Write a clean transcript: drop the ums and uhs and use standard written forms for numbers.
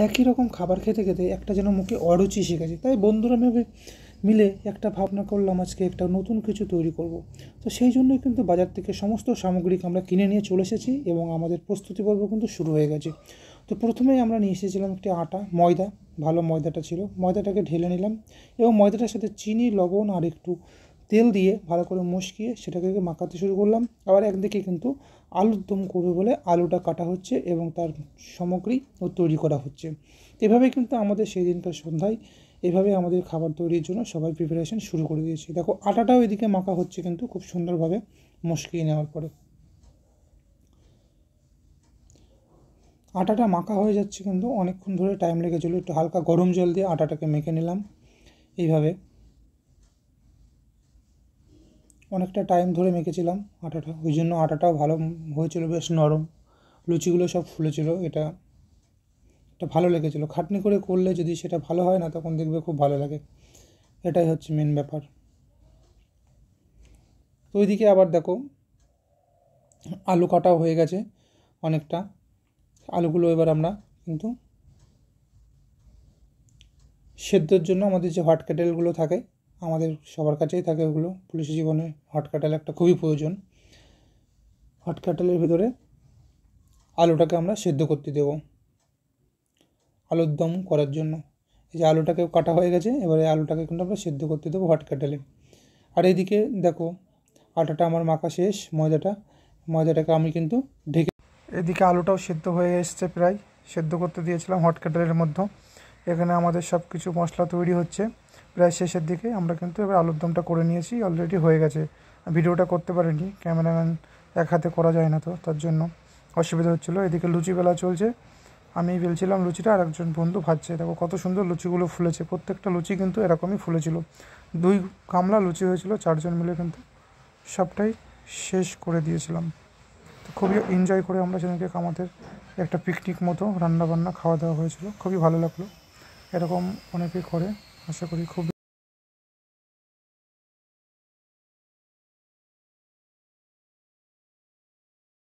একই রকম খাবার খেতে খেতে একটা যেন মুখে অরুচি এসে গেছে। তাই বন্ধুরা মিলে একটা ভাবনা করলাম আজকে একটা নতুন কিছু তৈরি করব। তো সেই জন্যই কিন্তু বাজার থেকে সমস্ত সামগ্রিক আমরা কিনে নিয়ে চলে এসেছি এবং আমাদের প্রস্তুতি পর্ব কিন্তু শুরু হয়ে গেছে। তো প্রথমেই আমরা নিয়ে এসেছিলাম একটি আটা, ময়দা, ভালো ময়দাটা ছিল। ময়দাটাকে ঢেলে নিলাম এবং ময়দাটার সাথে চিনি, লবণ আর একটু তেল দিয়ে ভালো করে মশকিয়ে সেটাকে মাখাতে শুরু করলাম। আবার একদিকে কিন্তু আলুর দম করবে বলে আলুটা কাটা হচ্ছে এবং তার সামগ্রী তৈরি করা হচ্ছে। এভাবেই কিন্তু আমাদের সেই দিনকার সন্ধ্যায় এভাবে আমাদের খাবার তৈরির জন্য সবাই প্রিপারেশন শুরু করে দিয়েছি। দেখো আটাটাও এদিকে মাখা হচ্ছে কিন্তু খুব সুন্দরভাবে মশকিয়ে নেওয়ার পরে। আটাটা মাখা হয়ে যাচ্ছে কিন্তু অনেকক্ষণ ধরে টাইম লেগেছিলো। একটু হালকা গরম জল দিয়ে আটাটাকে মেখে নিলাম এইভাবে। অনেকটা টাইম ধরে মেখেছিলাম আটাটা, ওই জন্য আটাটাও ভালো হয়েছিল, বেশ নরম। লুচিগুলো সব ফুলেছিল। এটা ভালো লেগেছিলো। খাটনি করে করলে যদি সেটা ভালো হয় না তখন দেখবে খুব ভালো লাগে। এটাই হচ্ছে মেন ব্যাপার। তো ওইদিকে আবার দেখো আলু কাটাও হয়ে গেছে অনেকটা। আলুগুলো এবার আমরা কিন্তু সেদ্ধর জন্য আমাদের যে হট কেটেলগুলো থাকে, আমাদের সবার কাছেই থাকে ওগুলো, পুলিশি জীবনে হট কেটেল একটা খুবই প্রয়োজন। হট কেটেলের ভিতরে আলুটাকে আমরা সেদ্ধ করতে দেবো আলুর দম করার জন্য। এই যে আলুটাকে কাটা হয়ে গেছে, এবারে আলুটাকে কিন্তু আমরা সেদ্ধ করতে দেবো হট কেটেলে। আর এইদিকে দেখো আটাটা আমার মাখা শেষ, ময়দাটাকে আমি কিন্তু ঢেকে, এদিকে আলুটাও সেদ্ধ হয়ে এসছে, প্রায় সেদ্ধ করতে দিয়েছিলাম হট কেটেলের মধ্যে। এখানে আমাদের সব কিছু মশলা তৈরি হচ্ছে প্রায় শেষের দিকে। আমরা কিন্তু এবার আলুর দমটা করে নিয়েছি, অলরেডি হয়ে গেছে। ভিডিওটা করতে পারিনি, ক্যামেরাম্যান এক হাতে করা যায় না, তো তার জন্য অসুবিধা হচ্ছিলো। এদিকে লুচি বেলা চলছে, আমি বেলছিলাম লুচিটা আর একজন বন্ধু ভাজছে। দেখো কত সুন্দর লুচিগুলো ফুলেছে, প্রত্যেকটা লুচি কিন্তু এরকমই ফুলেছিল। 2 গামলা লুচি হয়েছিল, 4 জন মিলে কিন্তু সবটাই শেষ করে দিয়েছিলাম। তো খুবই এনজয় করে আমরা সেদিনকে আমাদের একটা পিকনিক মতো রান্নাবান্না খাওয়া দাওয়া হয়েছিল, খুবই ভালো লাগলো। এরকম অনেকেই করে, আশা করি খুব